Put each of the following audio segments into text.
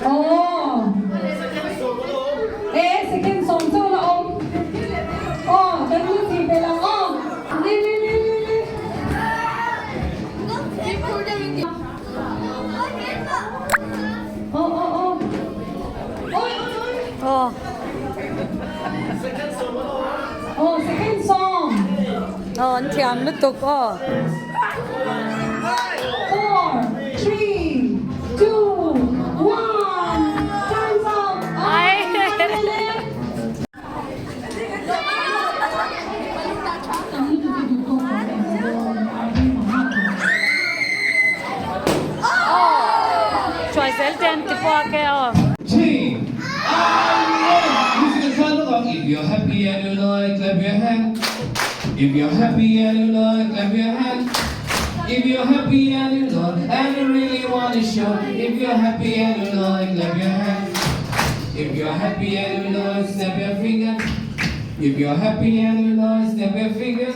โอ้เอ๊ะสกินสองเจ้าละอมโอ้เดินลูกทีไปแล้วอ้อนี่โอ้โอ้โอ้โอ้ยโอ้โอ้ second song anh thiam mất tục ó 4 3 2 1 time's up ช่วยเซลเจนติปอแกอ๋อ If you're happy and you like, clap your hand. If you're happy and you like, clap your hand. If you're happy and you like, and you really want to show. If you're happy and you like, clap your hand. If you're happy and you like, snap your finger. If you're happy and you like, snap your finger.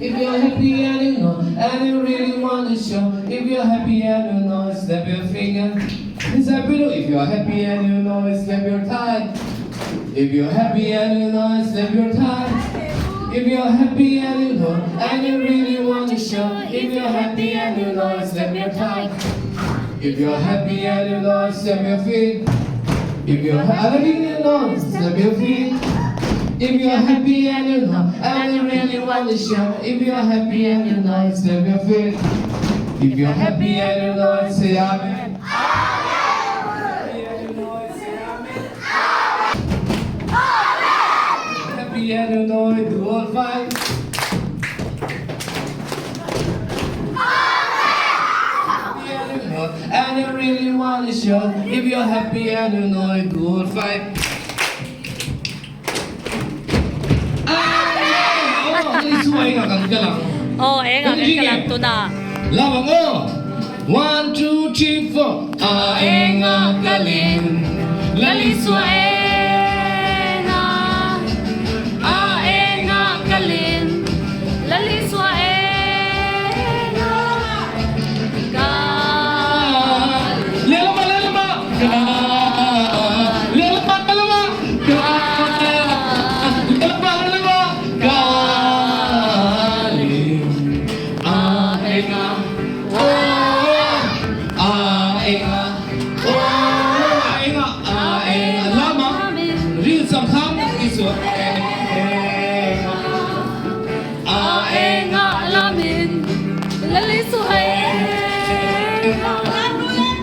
If you're happy and you know, and you really want to show. If you're happy and you know, snap your finger. It's happy to. If you're happy and you know, snap your thigh. If you're happy and you know, snap your thigh. If you're happy and you know, and you really want to show. If you're happy and you know, snap your thigh. If you're happy and you know, snap your feet. If you're happy and you know, snap your feet. If you're happy and you know, and you really want to show. If you're happy and you know, snap your feet. If you're happy and you know, say amen. Happy and you know, do all fine. And you really want to show. If you're happy and you know, do all fine. Oh, ang kalam to na. Lawang mo. 1, 2, 3, 4. Aenga kalin. Laliswa ena. Aenga kalin. Laliswa ena. Kal. Lelama, lelama. Lelama, lelama. Lelama, lelama. Kalin. Aenga. Aenga. Aenga. Aenga. Lama. Rin Zarkawt iswa aenga. Aenga lamin. Laliswa ena. Lamin.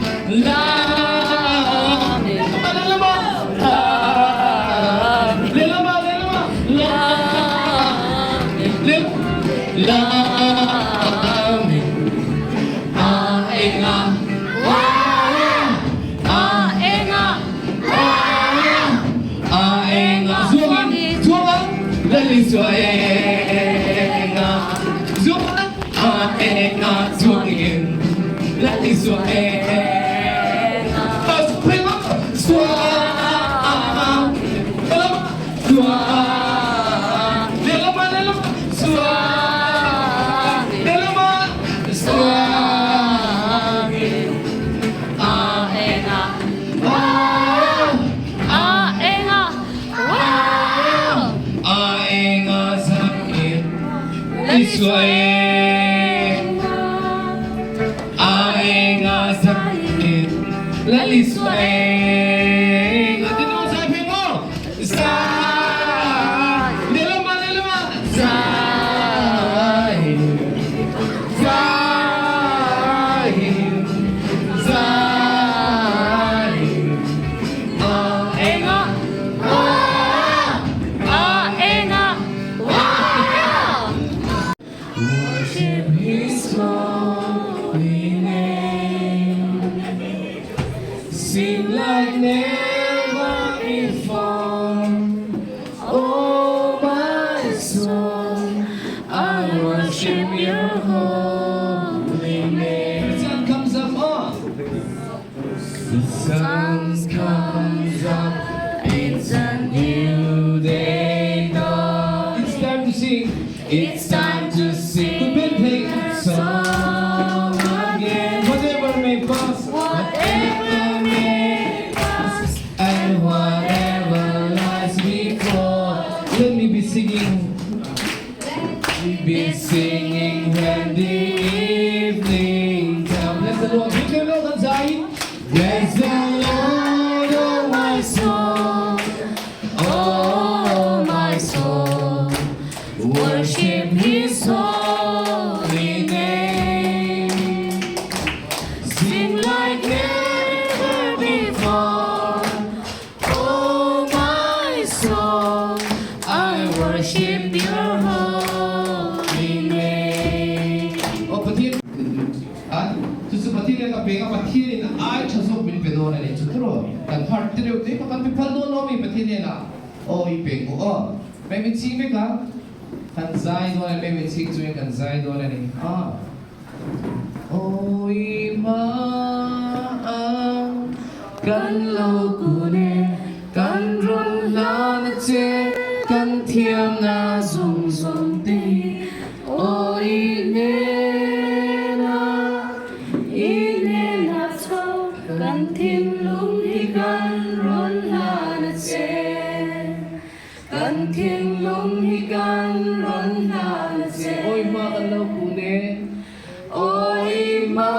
Lelama. Lelama, lelama. Lamin. Aenga. Aenga. Aenga. Zuangan. Laliswa aenga. Zuangan. Aenga. Zuangan. Laliswa aenga. Pasupela. Zuangan. Lelama. Zuangan. Lelama, lelama. Zuangan. Lelama. Zuangan. Aenga. Aenga. Aenga sakit. Laliswa aenga. Aenga sakit. Laliswa aenga. Dito mo sabi mo. Zay. Lelama, lelama. Zay. Zay. Zay. Aenga. Aenga. Worship His holy name. Sing like never bêng à Pathian in ai cho số bên bên đó này chút rồi cần phát triển được đấy còn bị phân đó nó bị Pathian này là ôi bêng của mẹ mình xin mấy cái cần dài đó này mẹ mình xin cho cần dài đó này ôi mà cần lâu của nè cần run la na che cần thiam na dùng dùng đi ôi nè na châu cần thiên lung đi gần run la na che cần thiên lung đi gần run la na che ôi mà cần lâu của nè ôi mà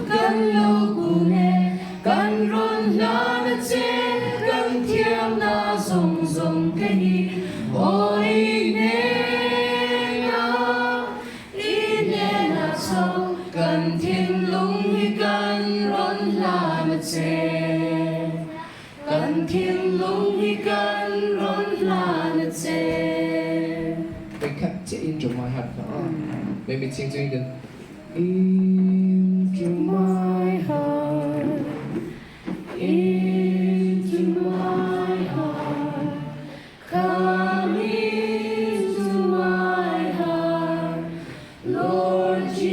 cần lâu của nè cần run la na che cần thiam na dùng dùng cái gì ôi cần thiên lung hi cần run la na che cần thiên lung hi cần run la na che They kept it into my heart maybe sing to you into my heart into my heart come into my heart Lord Jesus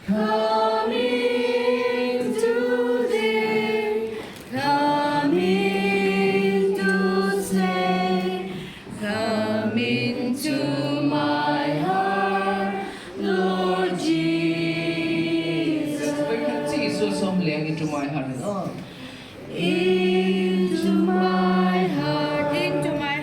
come in today come in to stay come into my heart Lord Jesus They kept it so some liang into my heart into my heart into my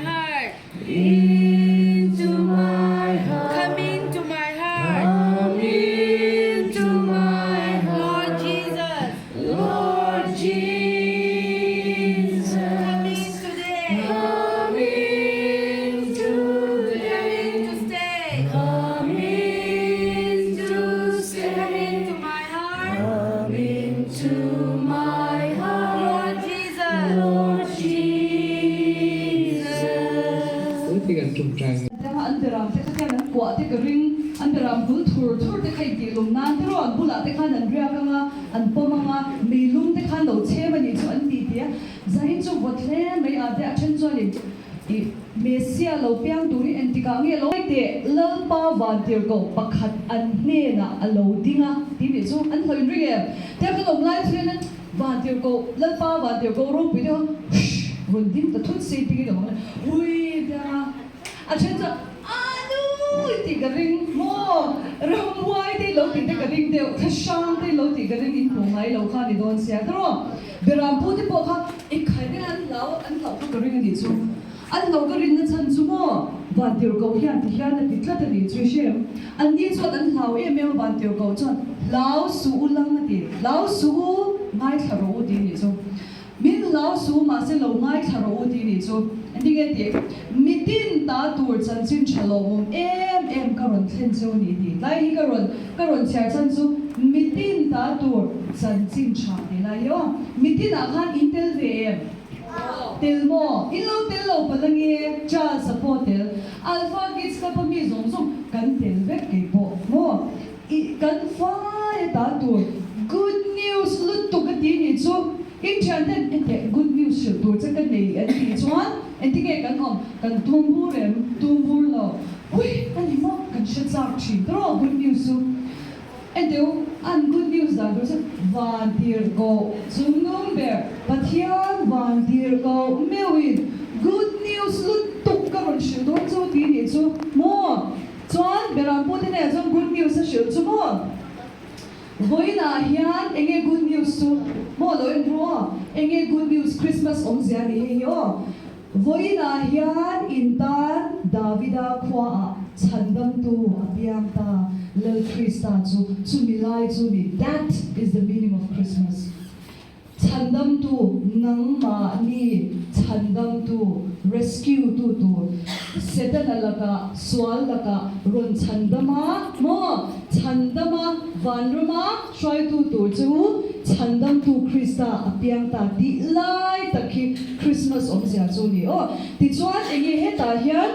heart into my heart come into my heart come into my heart Lord Jesus Lord Jesus come in today come in today come in to stay come into my heart come into my heart Lord Jesus Lord Jesus Ôi thì gần trùng trangแต่ว่าอันเดรามเทคแค่นั้นกว่าที่กระริงอันเดรามบุลทูร์ที่ใครดีลงนานที่เราอันบุลาที่ข้านันเรียกว่าอันปมว่ามีลุงที่ข้าเราเชื่อมันอยู่อันดีเดียจะให้จุดวัดเล่ไม่อาจจะเช่นส่วนนี้เมสเซียเราเปียงดูนี่อันที่กางเงี้ยเราเดเลิป้าวานเดียวก็ปักขัดอันเน่น่ะอันเราดิ้งอ่ะที่นี่จุอันเคยเรียกแต่ก็ลงไล่ที่นั้นวานเดียวก็เลิป้าวานเดียวก็รู้ไปเดียวรุนดิ้งแต่ทุกสิ่งที่เราเนี่ยอุ้ยเดียอาเช่นจะที่กระดิ่งโม่รำไว้ที่เราติดกระดิ่งเดียวข้าช่างที่เราติดกระดิ่งอินโงไงเราข้าในโดนเสียตลอดเดี๋ยวรำพูดที่บอกค่ะอีกใครเนี่ยอันเราข้ากระดิ่งนี่จูอันเรากระดิ่งนั่นฉันจูโม่วันเดียวก็เฮียนที่เฮียนนั่นติดละแต่นี่จูเชื่ออันนี้จวนอันเราเอ็มวันเดียวก็จวนเราสู้ลังนั่นดิเราสู้ไม่ทะเลาะดีนี่จูมินเราสู้มาเสียเราไม่ทะเลาะดีนี่จูอันนี้ไงดิมิดินตาตัวจันจินฉลองเอ็มกระรอนเทนจูนี่ดิไล่กระรอนเชียร์จันจูมิดินตาตัวจันจินฉานี่ไล่ย่อมิดินอาคารอินเทลเวมเทลโมอินโลเทลโลพลังเงี้ยจ้าสปอร์ตเทลอัลฟากิสกับมีสงกันเทลเวกเก็บโมกันฟ้าตาตัว good news ลุตุกตีนี่จูอินเทอร์เน็ตเด็ก good news ตัวจะกันนี่อันที่ชวนอันที่แกกันอมกันทุ่มบูเร็มทุ่มบูโลอุ้ยอันนี้มั่งกันเชื่อจากชีตรอ good news อันเดียวอัน good news ได้ดูสิวันเดียวก็จุ่มนุ่มเบอร์ปัทยาวันเดียวก็ไม่วิน good news ลุตุกกันมันชื่อตัวจูตีนี่จูมั่วชวนเบอร์พูดที่ไหนจู good news ชื่อจูมั่วVoina hian enge good news tu mo loin ro enge good news Christmas om ziani he yo Voina hian intan Davida khwa chandam tu apiam ta lel Christa chu milai chu ni that is the meaning of Christmas chandam tu nang ma ni chandam tu rescue tu setan alaka swal laka ron chandama mo chandama vanruma try tu chu chandam tu Christa apiang ta di lai takhi Christmas om sia chu ni o ti chuan enge he ta hian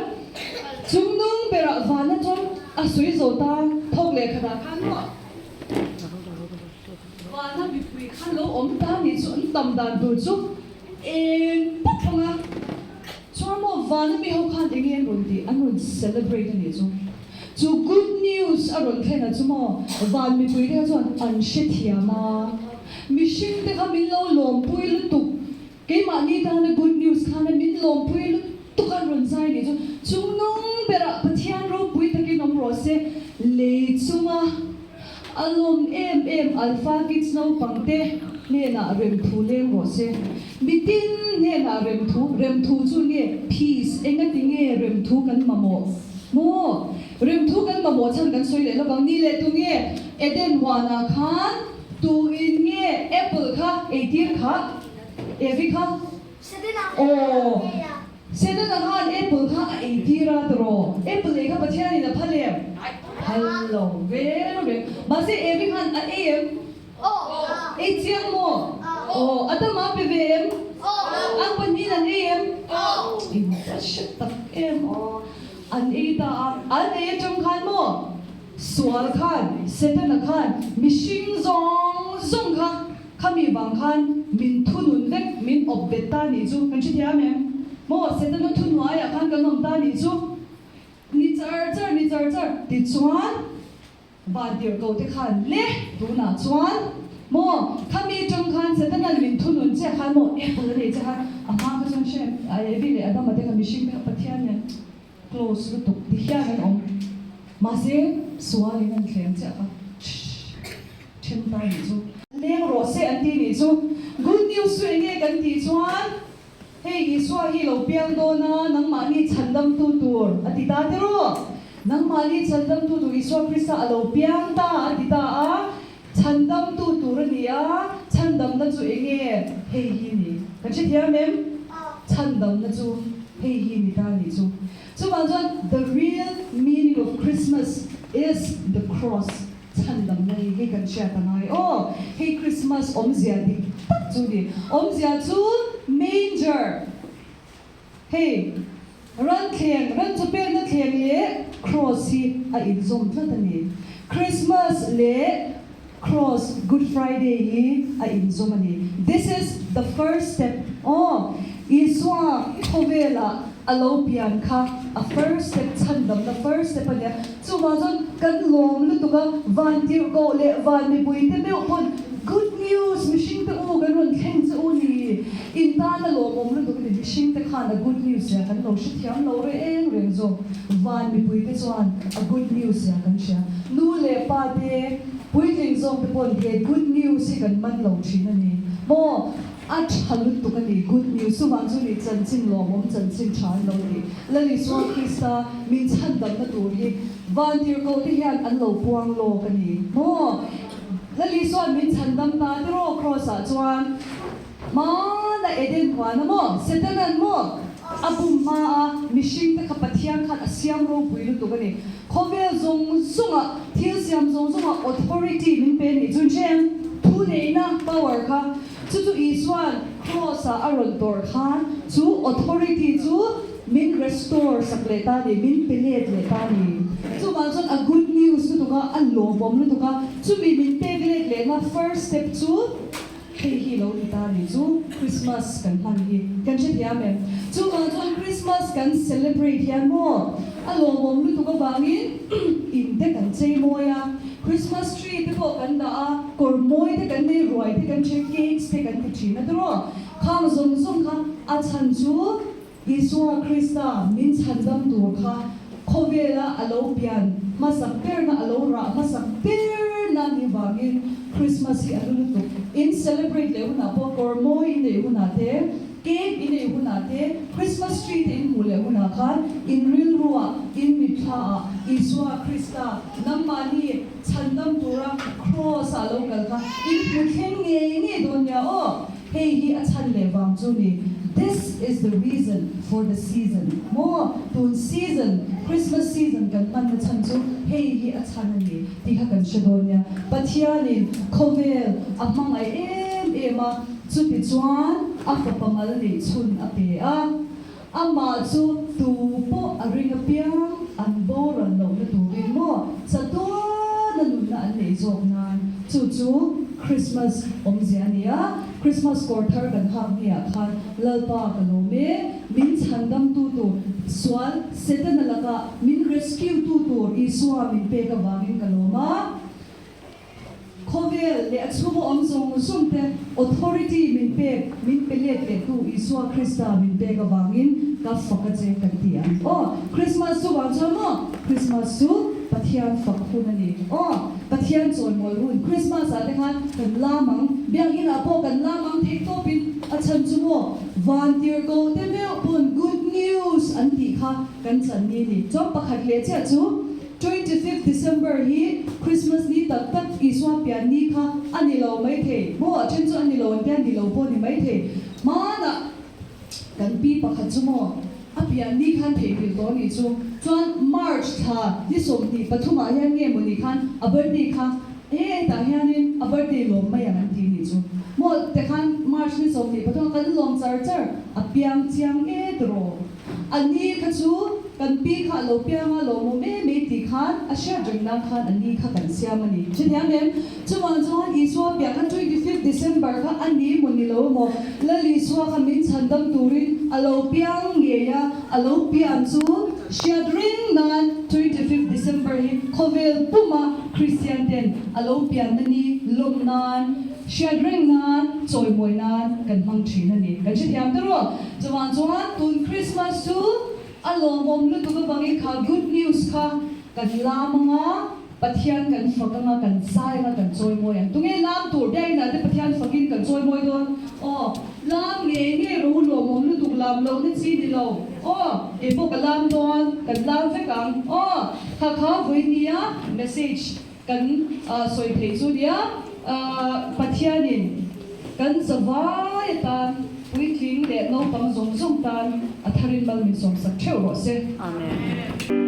chungnung bera vana chon sui zo ta thok le khada khan mo wa na bi pui khan lo om ta ni chu an tam dan tu chu patanga chamo wa na mi ho khan ding yen ron di an ron celebrate ni chu good news aron thena chu mo wa mi pui de chu an shithia ma mission te kha min lo lom pui lu tu ke ma ni ta na good news khan min lom pui lu tu kan ron sai ni chu nong bera pathian ro pui ta ki nom ro se le chunga alom em alpha kids no pangte ne na rem thu le ro se mitin ne na rem thu chu nge peace enga tinge rem thu kan mamo rem thu kan mamo chan kan soi le lo bang ni le tu nge eden wana khan tu in nge apple kha etir kha evi kha Sedana khan apple kha eitira tro apple kha pathian ni na phale hello very mase evi khan am etiam mo atama pvm ang pani na am in shit tak am an eta an etum khan mo swal khan sedana khan mishing zong kha khami bang khan min thunun vek min obbeta ni chu kan chi thia mem mo sedana thunwa ya khan kan nom ta ni chu ni char ti chuan ba dir ko te khan le tu na chuan mo khami tum khan sedana min thunun che khan mo apple le che khan ama ka chang she ai bi le adam te khan mishing ka pathian ne close to ti hia kan om ma se swali nan thlem che kha chen ta ni chu leng ro se anti ni chu good news su nge kan ti chuan hey iswa hi lo piang do na nang ma ni chandam tu tur ati ta te ro nang ma ni chandam tu tu iswa krista alo piang ta ati ta a chandam tu tur ni a chandam na chu nge hey hi ni kan chi thia mem chandam na chu hey hi ni ta ni chu so the real meaning of Christmas is the cross chandam na hi kan sia ta nai hey Christmas om zia di chu ni om zia chu manger hey ran chu pe na thleng le cross hi a in zom thla ta ni Christmas le cross Good Friday hi a in zom ani this is the first step iswa khovela alopian kha a first step chandam the first step ania chuwa jon kan lom lu tuka van tir ko le van mi pui te me upon good news mishing te o gan ron theng chu ni in ta na lo mom lu tuka mishing te kha na good news ya kan lo shi thiam lo re reng zo van mi pui te chuan a good news ya kan sha nu le pa te pui leng zo te pon ke good news hi kan man lo thin ani mo at halut to kani good news so man chu ni chan chin lo mom chan chin than lo ni lali so krista min chan dam na tur hi van tir ko te hian an lo puang lo kani mo lali so min chan dam na ro cross a chuan ma na eden kwa na mo setanan mo abum ma mishing te kapathian khan asiam ro puilu to kani khovel zong sunga thil siam zong authority min pe ni chun chen thu nei na power kha chu iswan cross a aron tor khan chu authority chu min restore sakleta ni min pelet le ta ni chu man a good news tu ka an lo bom lu tu ka chu min pelet le na first step chu hi lo ni ta ni chu Christmas kan han hi kan che ya me chu man Christmas kan celebrate ya mo a lo bom lu tu ka bangin in te kan chei mo ya Christmas tree te ko kan da kor moi te kan nei hruai te kan che cakes te kan ti thina dro kham zong kha a chan chu iswa krista min chan dam tu kha khovela alopian masakper na alora masakper na ni bangin Christmas hi alu tu in celebrate le una po kor moi ne una te cake in le una te Christmas tree te in mule una kha in real ruwa in mitha iswa krista namani chandam tura cross a local ka in muthen nge donya hey hi a chan le wang chu ni this is the reason for the season mo tun season Christmas season kan man na chan chu hey hi a chan ni ti ha kan shadonya pathian in khovel amang ai ema chu ti chuan a fa pamal ni chun a pe a ama chu tu po a ring a piang an bor an lo na tu rin mo จู่ๆคริสต์มาสอมเสียเนี่ยคริสต์มาสกอร์เทอร์กันหักเนี่ยคันเล่าปากกันโลเมมินชันดำตู่สวนเสด็จนั่นละก็มิน rescue ตู่อีสวามินเปกับวามินกันโลมาโคเวลเลี้ยงชั่วโมงส่งส่งแต่ authority มินเปเลี้ยงตู่อีสวาคริสต์มินเปกับวามินกับฝักเจกันที่อันคริสต์มาสสุวรรณชมคริสต์มาสสุปัทยานฝักคุณนี่ปัทยานจอยมวยรุ่นคริสต์มาสอะไรกันกันลามังเบียงอินอาโปกันลามังเทคโตปินอาชันจุโมวันเดียร์โกเตเมลปุ่น good news อันที่ค่ะกันจันนี่จบประคัดเลี้ยเจ้าจู 25th December ฮีคริสต์มาสนี้ตัดอีสวาเปียนนี่ค่ะอันนี้เราไม่เทบ่เช่นจูอันนี้เราอันนี้เราบ่นี่ไม่เทมาน่ะกันปีประคัดจุโมอาเปียนนี่คันเทกิลตัวนี้จูจวน March ค่ะที่สมดีปฐุมธานีมันนี่คันอาเบิร์ดนี่ค่ะแต่เฮียนี่อาเบิร์ดนี่ลมไม่อย่างนั้นทีนี่จูหมดแต่คัน March นี่สมดีปฐุมกันลมเจออาเปียงเจียงตรอันนี้ค่ะจูกันปีค่ะลมเปียงลมไม่ตีคันอาเชียจึงนั่งคันอันนี้ค่ะกันเสียมันนี่เช่นอย่างนี้จวนอีสวาเปียกัน 25th December ค่ะอันนี้มันนี่เราหมดแล้วอีสวาค่ะมินชันดำตูรินอาลมเปียงเงียอาลมเปียงจูเชียดริงนั้น 25th December ฮีโคเวลปุ่มคริสเตียนเดนอาลมเปียงนี่ลมนั้นเชียดริงนั้นจอยมวยนั้นกันมังชีนั่นนี่กันเช่นอย่างนั้นจวนตุนคริสต์มาสจูอารมณ์ผมรู้ตัวบางทีข่าว good news ค่ะกันลามังปัทยานกันฝักกันใจกันจอยมวยตรงนี้ลามตัวได้นะที่ปัทยานฝักินกันจอยมวยโดนลามเงี้ยรู้ลมผมรู้ตัวลามเราที่ซีดีเราพวกกันลามโดนกันลามเฟกังข้าววันนี้message กันสวยเพลย์สุดยาปัทยานินกันสบายตาวิธีเด็กน้องตั้งสงตันอัธรินบัลมิสงสักเท่าไหร่เสียอาเมน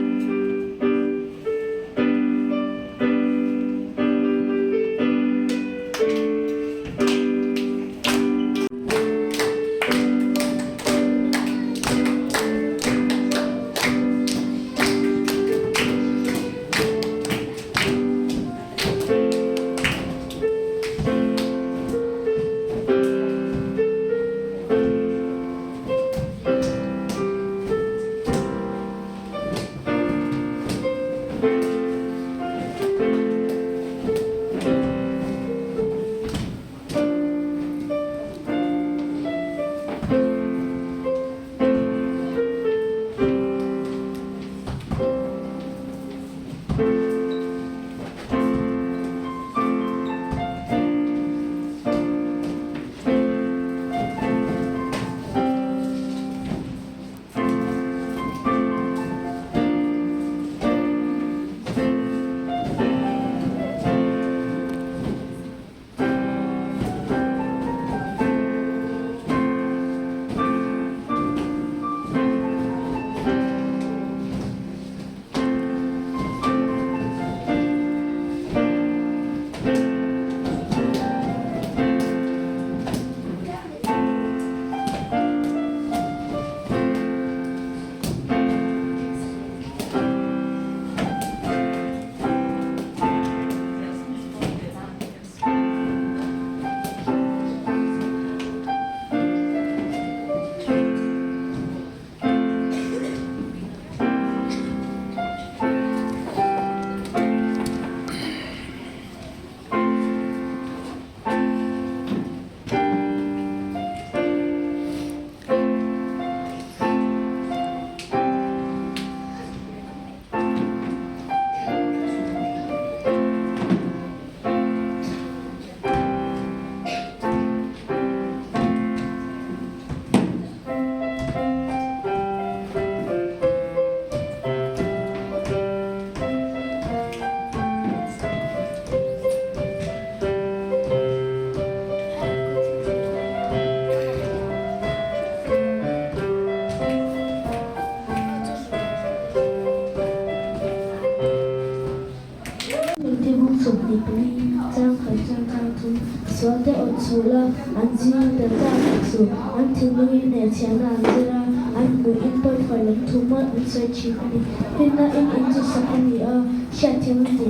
Suante otsula, anjing tentang su, anting dungin eciana jera, an mu in toy fai lam thu ma in sai chi ni pinna in ju sa ni a sha thim de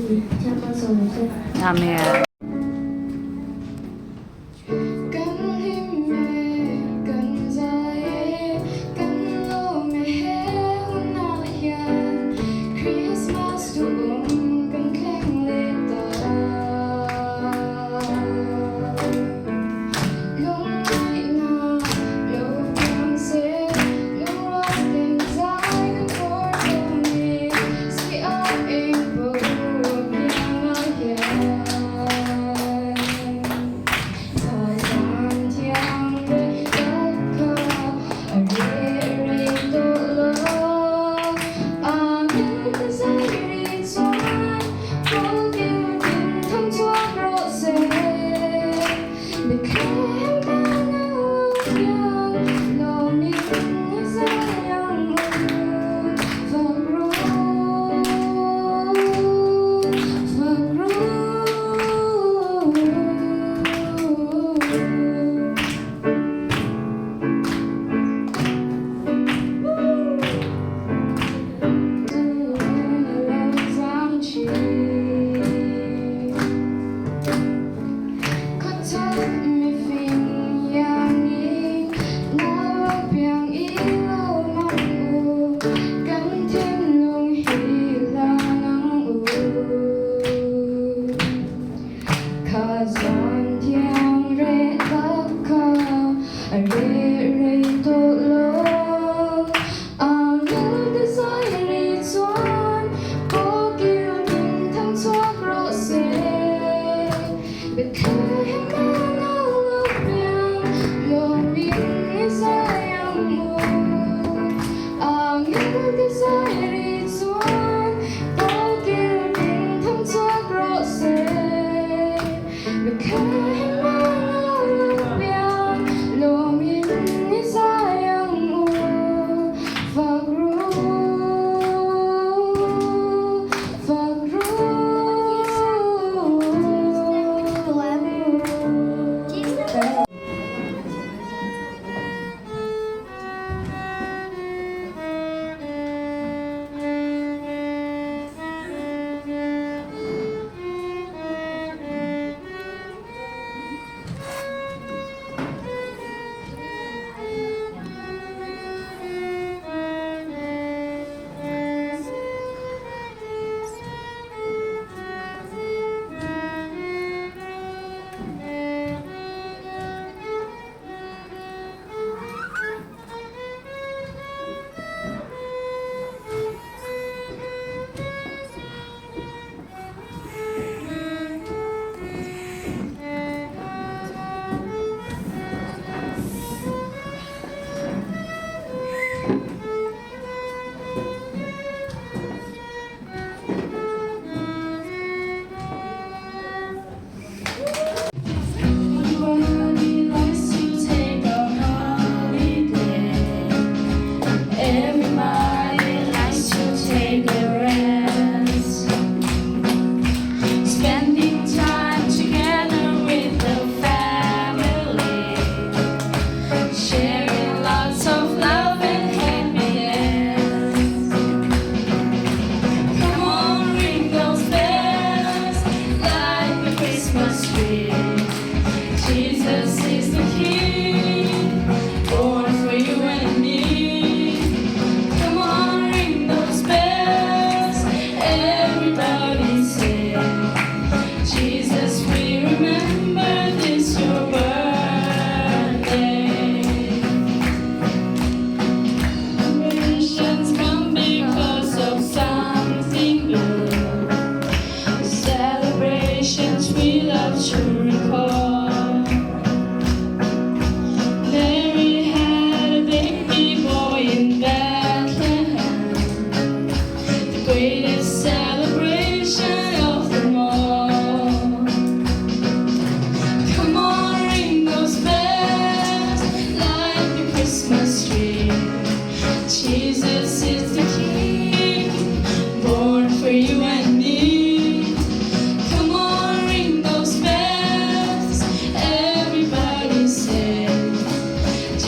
ni chama so ne Amen.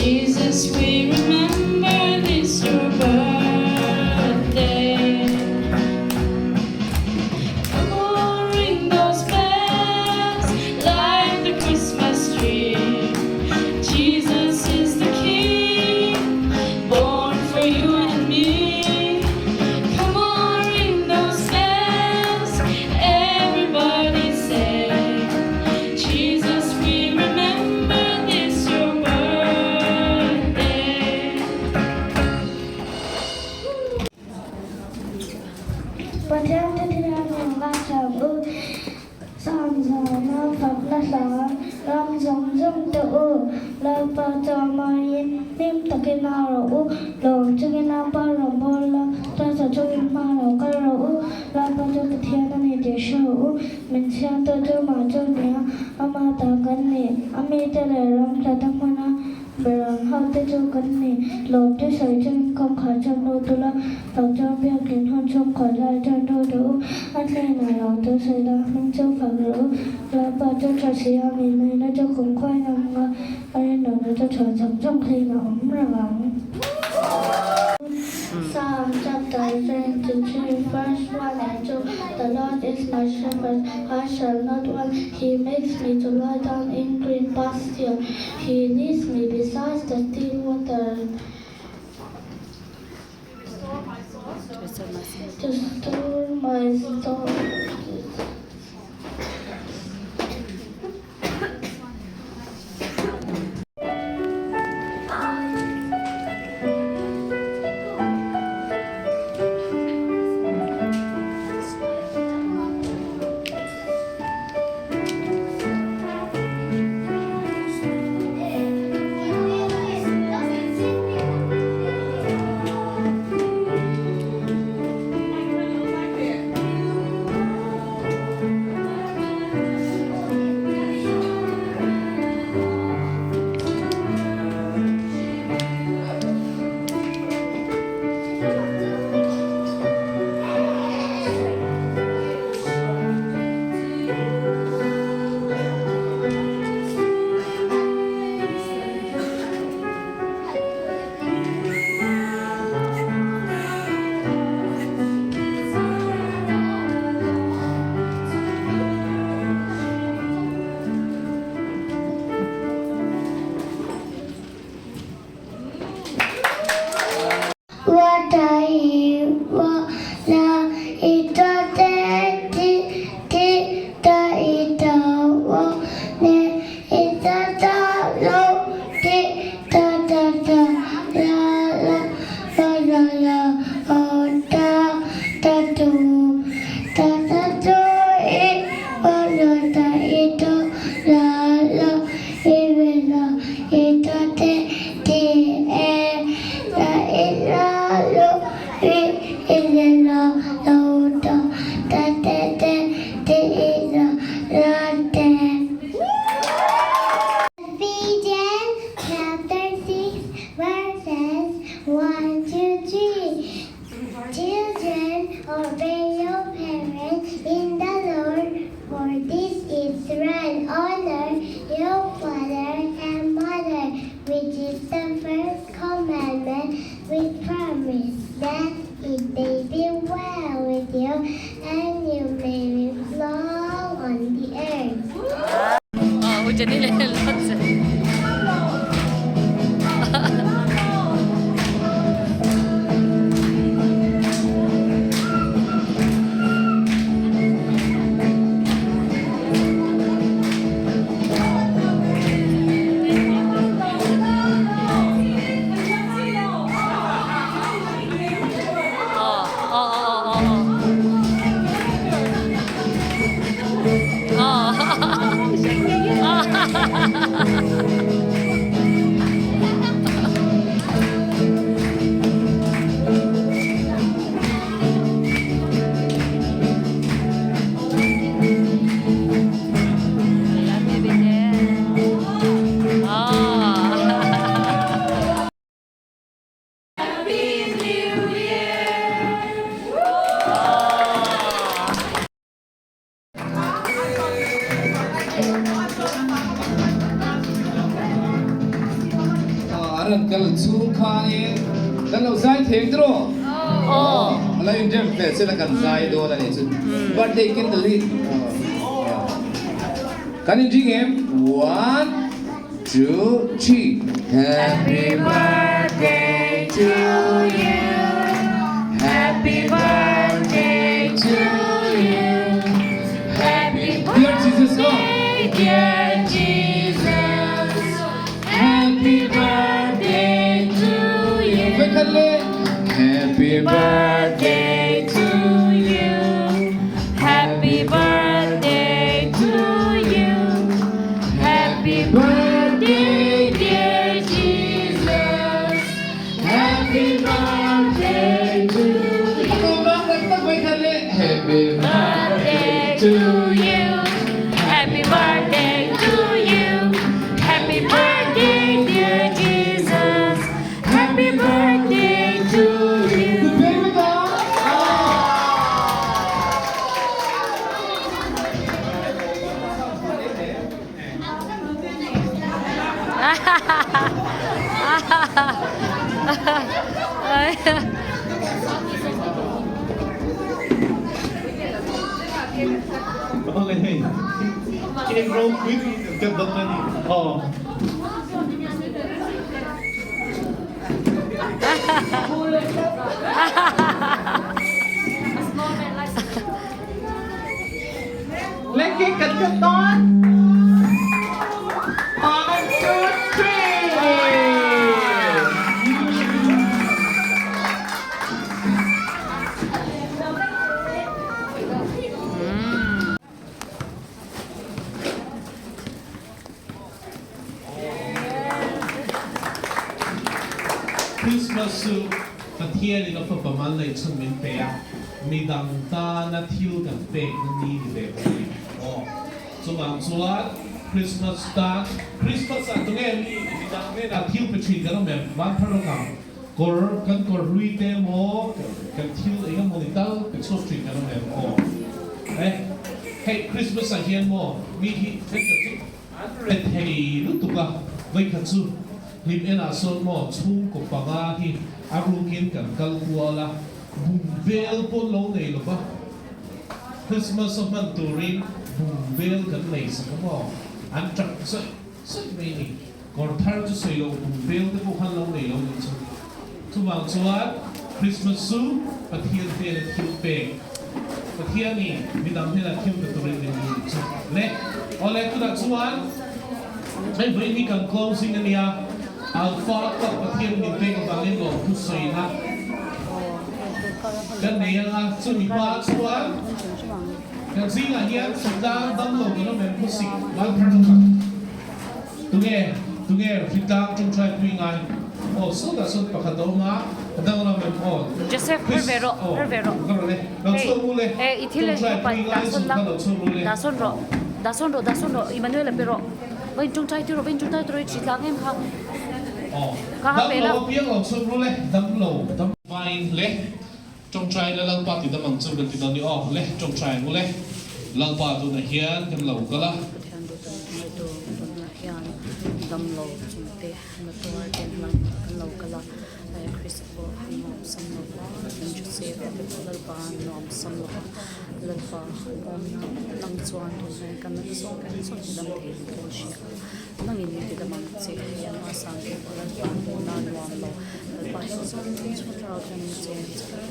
Jesus, we remember Pathian Pathian la chàng ư Sam già na Phật la sa ram dòng dòng tự ư Lalpan cho ma yên nim ta ke na ro ư lòng cho ke na pa ro bo la ta sa cho ke ma ro ka ro ư Lalpan cho Pathian na ne de sho ư min sia to cho ma cho nia ama ta kan ne ame te le ram ta ta ma na Berang hal te cho kan ne lo te sai chân không khả chân đâu tu la tàu cho bia kiến hôn trong khỏi lại chân đâu đâu anh này là lo te sai la mình cho phật rỡ là ba cho trà xì à mình này nó cho cũng khoai nằm ngà anh nó cho tròn sống trong khi nó ấm ra vắng Psalm chapter 23 verse 1 and 2 The Lord is my shepherd, I shall not want. He makes me to lie down in green pasture. He leads me beside the still water. To restore my soul. Obey your parents in the Lord, for this is right. Honor your father and mother, which is the first commandment with promise, that it may be well with you and you may live long on the earth. Jadi lelot sih. Kalau suka ni, kalau saya tengok lain jam silakan saya dua ni. But they can lead. Kan ini game 1, 2, 3. Happy birthday to you. Happy birthday to you. Happy birthday, dear Jesus. Happy birthday to you. Happy birthday to you. Happy birthday to you. Happy birthday to you. Happy birthday, dear Jesus. Happy birthday to you. Baby doll. Okay. Can roll quick. Get the money. Oh. Let's get the dog. 1, 2, 3. Christmas su Pathian in of a man like some in paya. Midang ta na thiu kan pe ni de. Oh. So ang suat Christmas ta Christmas at ngayon midang ne na thiu pe chin kan mem ban pharo ka. Kor kan kor hrui te mo kan thiu ai mo ni ta pe so chin kan mem. Oh. Hey Christmas a hian mo mi hi hey lu tu ka vai kan su him ena son mo chung ko panga hi arukin kan kal kuala bumvel po lo nei lo ba Christmas of man turin bumvel kan nei sa mo an chak sa mai ni kor thar chu sei lo bumvel te ko han lo nei lo ni chu bang chuat Christmas su Pathian te thiu pe Pathian ni midam hela thiu ka turin ni chu le ole tu da chuan ai voi ni kan closing ania Alpha ko Pathian ni pe ko bangin lo ku sei na kan nei nga chu ni pa chuan kan sing a hian sundang dam lo no men ku sik mal phar ka tunge fitang chung try tu ngai oh so da so pa ka do ma dang na men oh Joseph Rivero. lo chu mu le Ithile pa dason ro Emmanuel pero bên trung trai tiêu rồi bên trung trai tôi chỉ lắng em không dam lo piang lo chu mu le dam lo dam vine le trong trai la Lalpan ti damang chu kan ti don ni oh le trong trai mu le Lalpan tu na hian kan lo kala dam lo chung te na to ten lang kan lo kala Chris ko sam lo kan Joseph Lalpan nom sam lo Lalpan lang chuan tu kan na so dam the kan shi nang in ti damang che yan ma sang ke Lalpan na nom lo Lalpan so chu ra kan che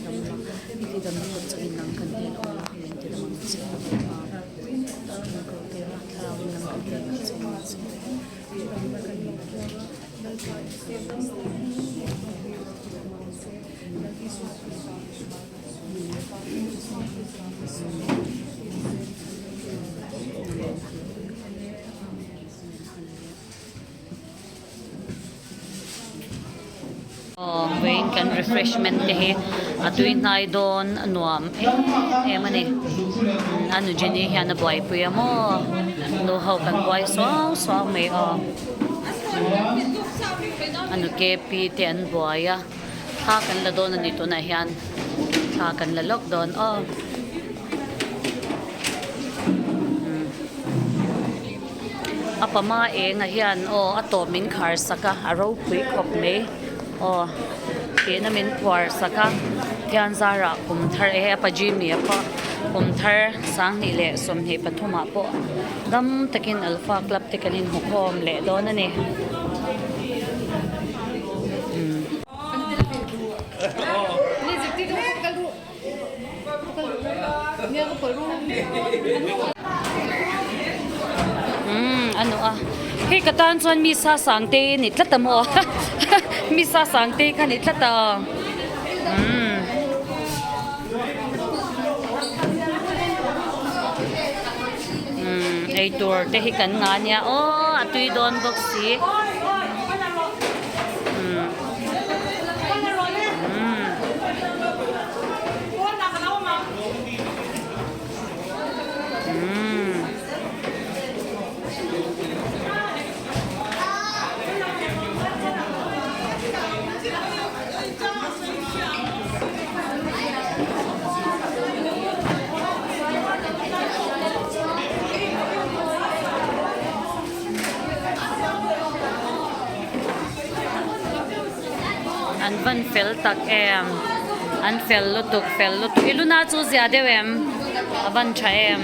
dam la ti dam ko che nang kan ni lo na ti damang che ko te ra thara nang kan che Wayne kan refreshment te atuin nai don nuam mani anu jeni hian a boy pu mo no how kan boy so me anu ke pi te an boy ya ha kan la don ani to na hian ha kan la lock don apama nga hian atomin khar saka aro pui khop me ke na min kwar saka thian zara kum thar pa jimi pa kum thar sang ni le som he pathuma po dam takin alpha club te kanin hukom le don ani ano hey katan chuan mi sa sangte ni tlatamo mi sa sangte kan ni tlata ei tur te hi kan nga nia atui don box si an fel tak em an fel lutuk iluna chu zia dewem avan tha em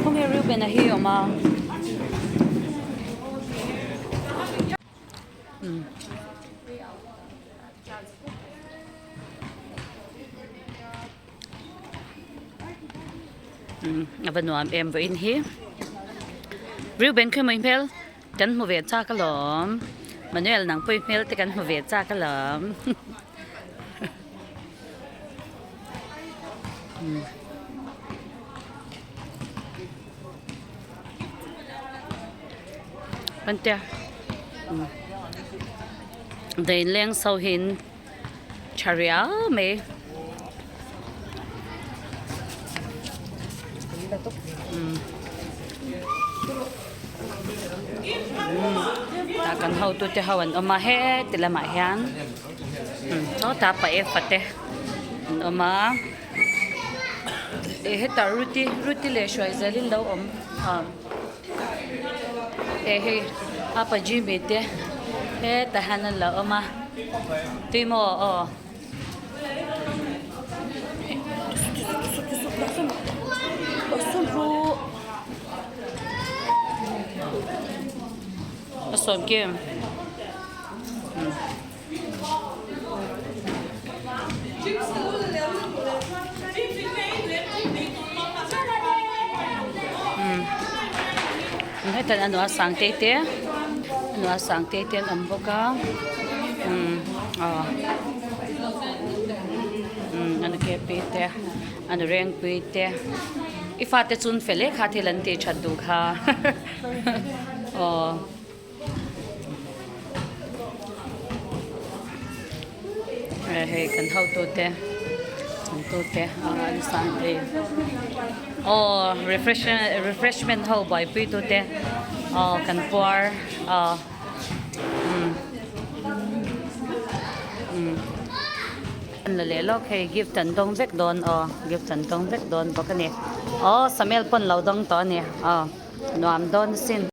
không hiểu bên này hiểu mà Avan nuam em với in hi riu ben khơi mình pel kan mu ve cha ka lom Manuel nang poi pel te kan mu ve cha ka lom Ban tia Dain leng sau hin charia me ta kan hau tu te hawan oma he tila ma hian so ta pa e fate oma e he ta ruti le shoi zalin lo om e he apa jimi te he ta hanan la oma timo o Asom kim. Hãy ăn nó sáng tê tê, nó sáng tê tê ăn bốc cá, ăn cái bít tê, ăn reng bít tê, ifat tê chun phê lê khát thì lần tê chặt đủ khá, hey kan hau to te an sang te refreshment hau bai pi to te kan por an le lo khay gift tan dong vek don gift tan dong vek don bakani samel pon lo dong to ni nuam don sin